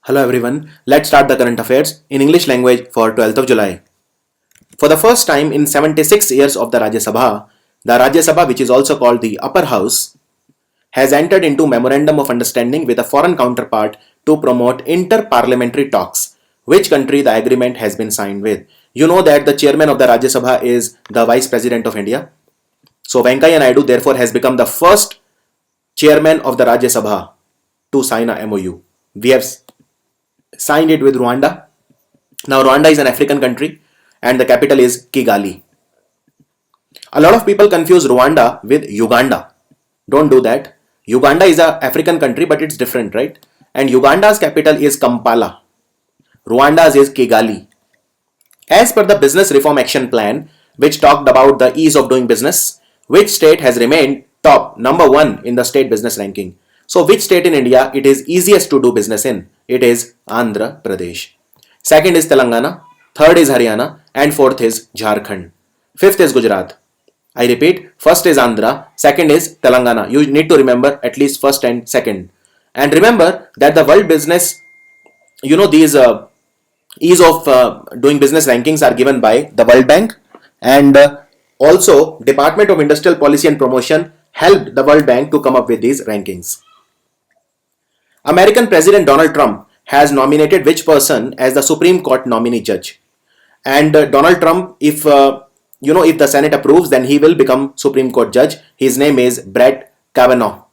Hello everyone, let's start the current affairs in English language for 12th of July. For the first time in 76 years of the Rajya Sabha, which is also called the Upper House, has entered into Memorandum of Understanding with a foreign counterpart to promote inter-parliamentary talks. Which country the agreement has been signed with? You know that the chairman of the Rajya Sabha is the Vice President of India. So Venkaiah Naidu therefore has become the first chairman of the Rajya Sabha to sign a MOU. We have signed it with Rwanda. Now Rwanda is an African country and the capital is Kigali. A lot of people confuse Rwanda with Uganda. Don't do that. Uganda is an African country but it's different, right? And Uganda's capital is Kampala. Rwanda's is Kigali. As per the Business Reform Action Plan, which talked about the ease of doing business, which state has remained top number 1 in the state business ranking? So which state in India it is easiest to do business in? It is Andhra Pradesh. Second is Telangana, third is Haryana, and fourth is Jharkhand. Fifth is Gujarat. I repeat, first is Andhra, second is Telangana. You need to remember at least first and second. And remember that the world business, these ease of doing business rankings are given by the World Bank, and also Department of Industrial Policy and Promotion helped the World Bank to come up with these rankings. American President Donald Trump has nominated which person as the Supreme Court nominee judge? And Donald Trump, if the Senate approves, then he will become Supreme Court judge. His name is Brett Kavanaugh,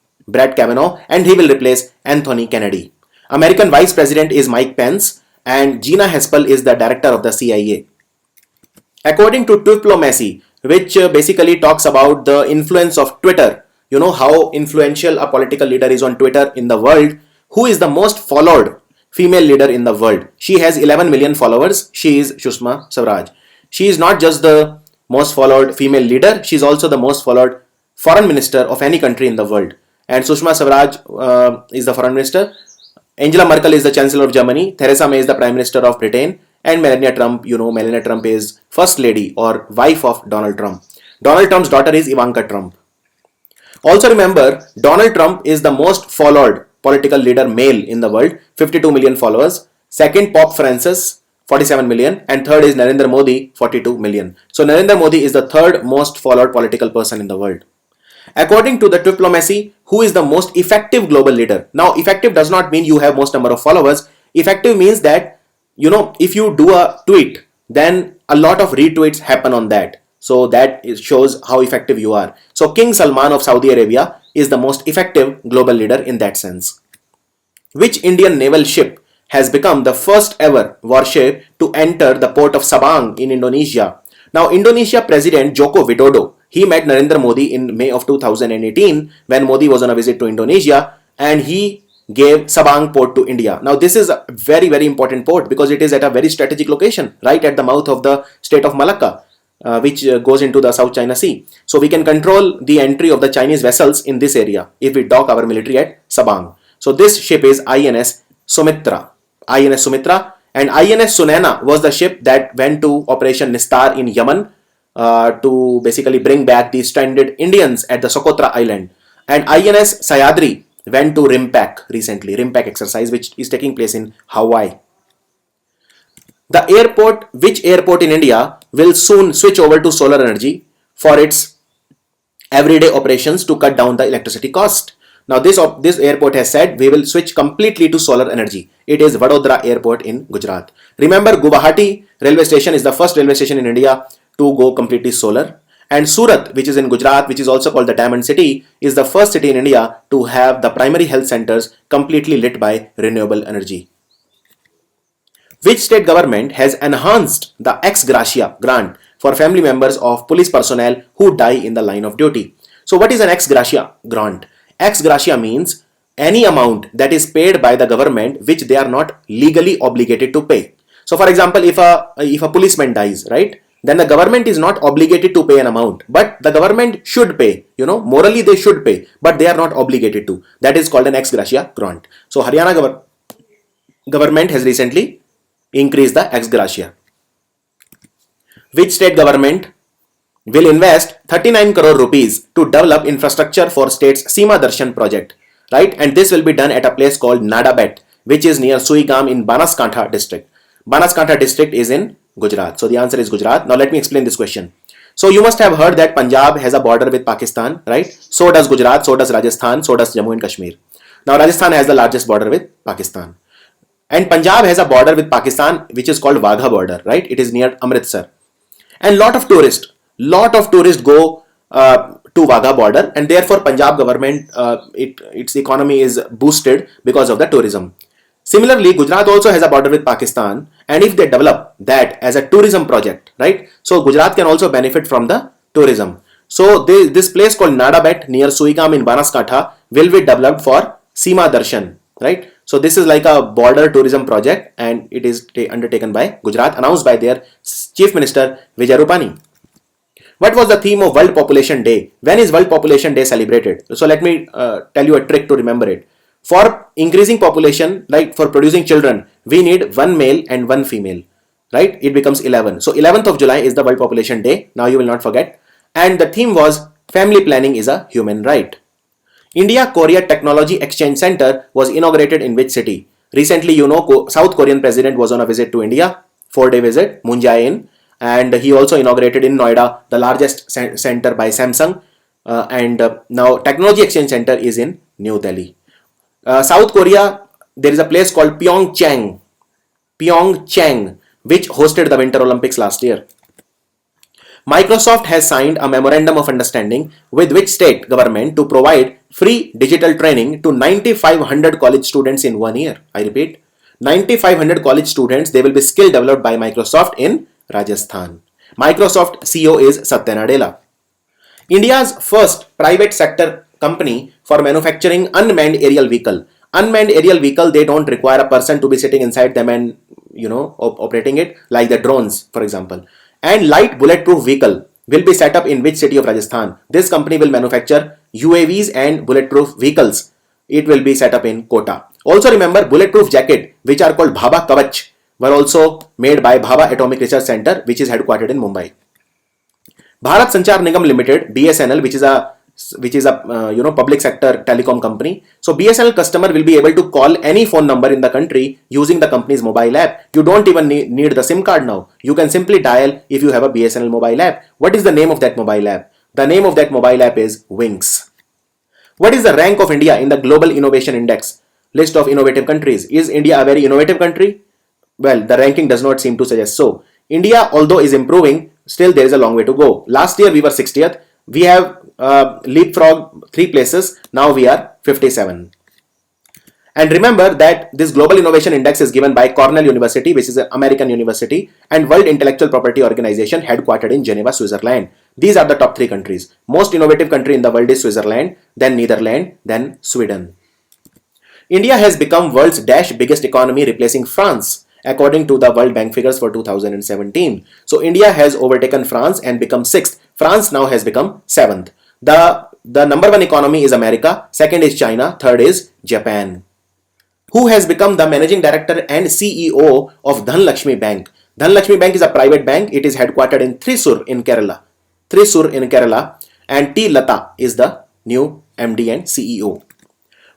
and he will replace Anthony Kennedy. American Vice President is Mike Pence, and Gina Haspel is the director of the CIA. According to Twiplomacy, which basically talks about the influence of Twitter, how influential a political leader is on Twitter in the world, who is the most followed female leader in the world? She has 11 million followers. She is Sushma Swaraj. She is not just the most followed female leader, she is also the most followed foreign minister of any country in the world. And Sushma Swaraj is the foreign minister. Angela Merkel is the Chancellor of Germany. Theresa May is the Prime Minister of Britain. And Melania Trump, Melania Trump is First Lady or wife of Donald Trump. Donald Trump's daughter is Ivanka Trump. Also remember, Donald Trump is the most followed political leader male in the world, 52 million followers. Second, Pope Francis, 47 million. And third is Narendra Modi, 42 million. So Narendra Modi is the third most followed political person in the world. According to the Twiplomacy, who is the most effective global leader? Now, effective does not mean you have most number of followers. Effective means that, if you do a tweet, then a lot of retweets happen on that. So that shows how effective you are. So King Salman of Saudi Arabia is the most effective global leader in that sense. Which Indian naval ship has become the first ever warship to enter the port of Sabang in Indonesia? Now, Indonesia President Joko Widodo, he met Narendra Modi in May of 2018 when Modi was on a visit to Indonesia, and he gave Sabang port to India. Now, this is a very, very important port because it is at a very strategic location, right at the mouth of the state of Malacca, which goes into the South China Sea. So we can control the entry of the Chinese vessels in this area if we dock our military at Sabang. So this ship is INS Sumitra. And INS Sunena was the ship that went to Operation Nistar in Yemen to basically bring back the stranded Indians at the Socotra Island. And INS Sayadri went to RIMPAC recently, RIMPAC exercise, which is taking place in Hawaii. Which airport in India will soon switch over to solar energy for its everyday operations to cut down the electricity cost? Now this airport has said we will switch completely to solar energy. It is Vadodara Airport in Gujarat. Remember, Guwahati railway station is the first railway station in India to go completely solar. And Surat, which is in Gujarat, which is also called the Diamond City, is the first city in India to have the primary health centers completely lit by renewable energy. Which state government has enhanced the ex gratia grant for family members of police personnel who die in the line of duty? So what is an ex gratia grant? Ex gratia means any amount that is paid by the government which they are not legally obligated to pay. So for example, if a policeman dies, right, then the government is not obligated to pay an amount, but the government should pay, morally they should pay, but they are not obligated to. That is called an ex gratia grant. So Haryana government has recently increased the ex gratia. Which state government will invest 39 crore rupees to develop infrastructure for state's Seema Darshan project, right? And this will be done at a place called Nadabet, which is near Suigam in Banaskantha district. Banaskantha district is in Gujarat. So the answer is Gujarat. Now let me explain this question. So you must have heard that Punjab has a border with Pakistan, right? So does Gujarat, so does Rajasthan, so does Jammu and Kashmir. Now Rajasthan has the largest border with Pakistan. And Punjab has a border with Pakistan which is called Wagha border, right? It is near Amritsar. And lot of tourists go to Wagha border, and therefore Punjab government, its economy is boosted because of the tourism. Similarly, Gujarat also has a border with Pakistan, and if they develop that as a tourism project, right? So Gujarat can also benefit from the tourism. So this place called Nadabet near Suigam in Banaskantha will be developed for Seema Darshan, right? So this is like a border tourism project, and it is undertaken by Gujarat, announced by their Chief Minister Vijay Rupani. What was the theme of World Population Day? When is World Population Day celebrated? So let me tell you a trick to remember it. For increasing population, like for producing children, we need one male and one female, right? It becomes 11. So 11th of July is the World Population Day. Now you will not forget. And the theme was family planning is a human right. India-Korea Technology Exchange Center was inaugurated in which city? Recently, you know, South Korean president was on a visit to India, 4-day visit, Moon Jae-in, and he also inaugurated in Noida, the largest center by Samsung. Now Technology Exchange Center is in New Delhi. South Korea, there is a place called Pyeongchang, which hosted the Winter Olympics last year. Microsoft has signed a memorandum of understanding with which state government to provide free digital training to 9,500 college students in 1 year. I repeat, 9,500 college students, they will be skill developed by Microsoft in Rajasthan. Microsoft CEO is Satya Nadella. India's first private sector company for manufacturing unmanned aerial vehicle. Unmanned aerial vehicle, they don't require a person to be sitting inside them and, you know, operating it, like the drones, for example. And light bulletproof vehicle will be set up in which city of Rajasthan? This company will manufacture UAVs and bulletproof vehicles. It will be set up in Kota. Also remember, bulletproof jacket, which are called Bhabha Kavach, were also made by Bhabha Atomic Research Center, which is headquartered in Mumbai. Bharat Sanchar Nigam Limited, BSNL, which is a public sector telecom company. So BSNL customer will be able to call any phone number in the country using the company's mobile app. You don't even need the SIM card now. You can simply dial if you have a BSNL mobile app. What is the name of that mobile app? The name of that mobile app is Wings. What is the rank of India in the Global Innovation Index? List of innovative countries. Is India a very innovative country? Well, the ranking does not seem to suggest so. India, although is improving, still there is a long way to go. Last year we were 60th. We have leapfrog 3 places. Now we are 57. And remember that this Global Innovation Index is given by Cornell University, which is an American university, and World Intellectual Property Organization, headquartered in Geneva, Switzerland. These are the top 3 countries. Most innovative country in the world is Switzerland, then Netherlands, then Sweden. India has become world's biggest economy, replacing France, according to the World Bank figures for 2017. So India has overtaken France and become 6th. France now has become 7th. The number 1 economy is America, second is China, third is Japan. Who has become the managing director and CEO of Dhanlakshmi Bank? Dhanlakshmi Bank is a private bank. It is headquartered in Thrissur in Kerala. And T. Lata is the new MD and CEO.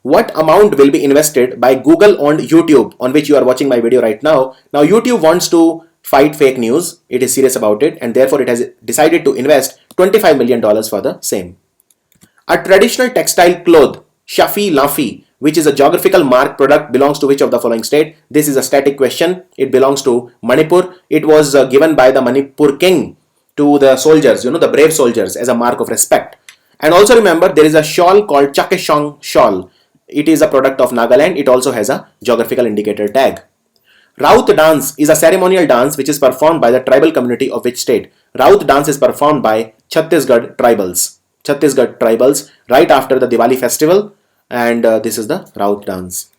What amount will be invested by Google on YouTube, on which you are watching my video right now? Now YouTube wants to fight fake news. It is serious about it, and therefore it has decided to invest $25 million for the same. A traditional textile cloth, Shaphee Lanphee, which is a geographical mark product, belongs to which of the following state? This is a static question. It belongs to Manipur. It was given by the Manipur king to the soldiers, the brave soldiers, as a mark of respect. And also remember, there is a shawl called Chakeshong shawl. It is a product of Nagaland. It also has a geographical indicator tag. Raut Dance is a ceremonial dance which is performed by the tribal community of which state? Raut Dance is performed by Chhattisgarh tribals right after the Diwali festival, and this is the Raut Dance.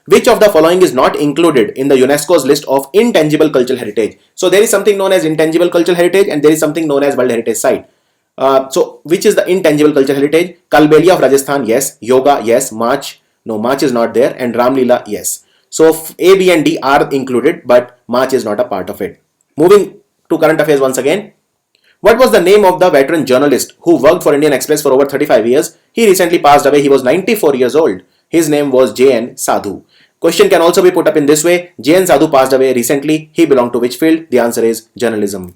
Which of the following is not included in the UNESCO's list of intangible cultural heritage? So there is something known as intangible cultural heritage and there is something known as World Heritage Site. So which is the intangible cultural heritage? Kalbelia of Rajasthan, yes. Yoga, yes. March, no, March is not there. And Ramlila, yes. So A, B and D are included, but March is not a part of it. Moving to current affairs once again. What was the name of the veteran journalist who worked for Indian Express for over 35 years? He recently passed away. He was 94 years old. His name was J.N. Sadhu. Question can also be put up in this way. J.N. Sadhu passed away recently. He belonged to which field? The answer is journalism.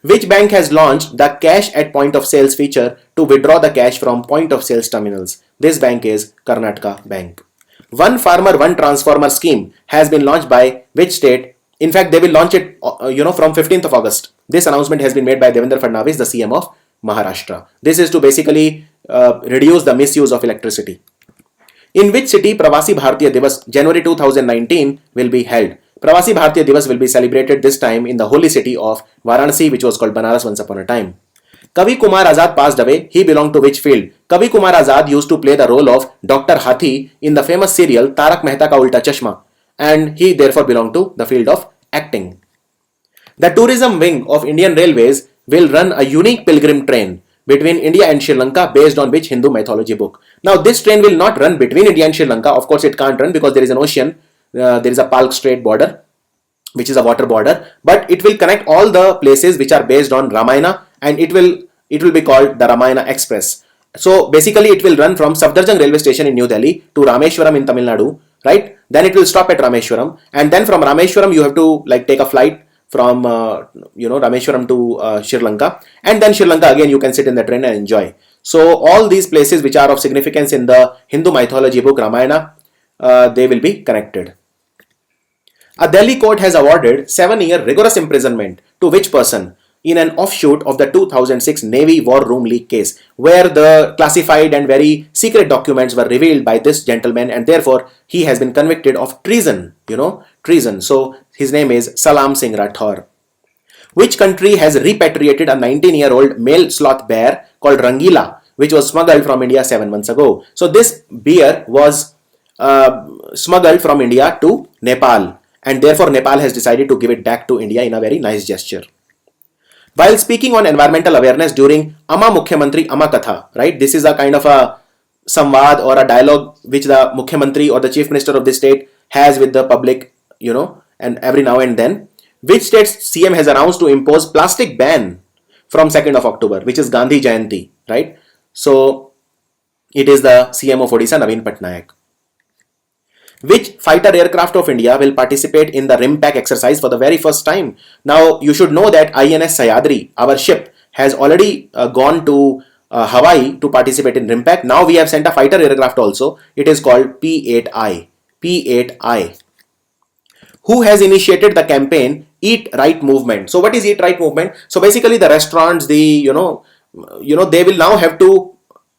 Which bank has launched the cash at point of sales feature to withdraw the cash from point of sales terminals? This bank is Karnataka Bank. One farmer, one transformer scheme has been launched by which state? In fact, they will launch it, from 15th of August. This announcement has been made by Devendra Fadnavis, the CM of Maharashtra. This is to basically reduce the misuse of electricity. In which city Pravasi Bharatiya Divas January 2019 will be held? Pravasi Bharatiya Divas will be celebrated this time in the holy city of Varanasi, which was called Banaras once upon a time. Kavi Kumar Azad passed away. He belonged to which field? Kavi Kumar Azad used to play the role of Dr. Hathi in the famous serial Tarak Mehta Ka Ulta Chashma, and he therefore belonged to the field of acting. The tourism wing of Indian Railways will run a unique pilgrim train between India and Sri Lanka based on which Hindu mythology book? Now, this train will not run between India and Sri Lanka. Of course, it can't run because there is an ocean. There is a Palk Strait border, which is a water border, but it will connect all the places which are based on Ramayana, and it will be called the Ramayana Express. So basically, it will run from Safdarjung railway station in New Delhi to Rameshwaram in Tamil Nadu, right? Then it will stop at Rameshwaram, and then from Rameshwaram you have to take a flight from Rameshwaram to Sri Lanka, and then Sri Lanka again you can sit in the train and enjoy. So all these places which are of significance in the Hindu mythology book Ramayana, they will be connected. A Delhi court has awarded 7-year rigorous imprisonment to which person in an offshoot of the 2006 Navy War Room leak case, where the classified and very secret documents were revealed by this gentleman, and therefore he has been convicted of treason, treason. So his name is Salam Singh Rathore. Which country has repatriated a 19-year-old male sloth bear called Rangila, which was smuggled from India 7 months ago? So this bear was smuggled from India to Nepal, and therefore Nepal has decided to give it back to India in a very nice gesture. While speaking on environmental awareness during Ama Mukhyamantri Ama Katha, right? This is a kind of a samvad or a dialogue which the Mukhyamantri or the Chief Minister of the state has with the public, and every now and then. Which state's CM has announced to impose plastic ban from 2nd of October, which is Gandhi Jayanti, right? So it is the CM of Odisha, Naveen Patnaik. Which fighter aircraft of India will participate in the RIMPAC exercise for the very first time? Now, you should know that INS Sayadri, our ship, has already gone to Hawaii to participate in RIMPAC. Now we have sent a fighter aircraft also. It is called P-8I. P-8I. Who has initiated the campaign Eat Right movement? So what is Eat Right movement? So basically the restaurants, they will now have to,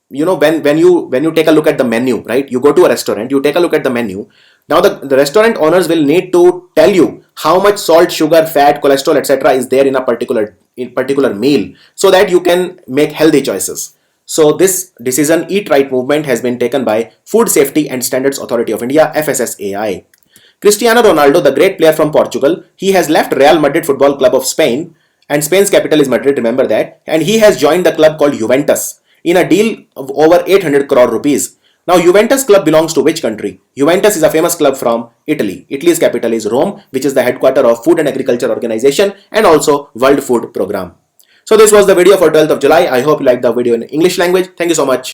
when you take a look at the menu, right? You go to a restaurant, you take a look at the menu. Now the restaurant owners will need to tell you how much salt, sugar, fat, cholesterol, etc. is there in a particular meal, so that you can make healthy choices. So this decision, Eat Right movement, has been taken by Food Safety and Standards Authority of India, FSSAI. Cristiano Ronaldo, the great player from Portugal, he has left Real Madrid Football Club of Spain, and Spain's capital is Madrid, remember that, and he has joined the club called Juventus in a deal of over 800 crore rupees. Now, Juventus club belongs to which country? Juventus is a famous club from Italy. Italy's capital is Rome, which is the headquarter of Food and Agriculture Organization and also World Food Program. So this was the video for 12th of July. I hope you liked the video in English language. Thank you so much.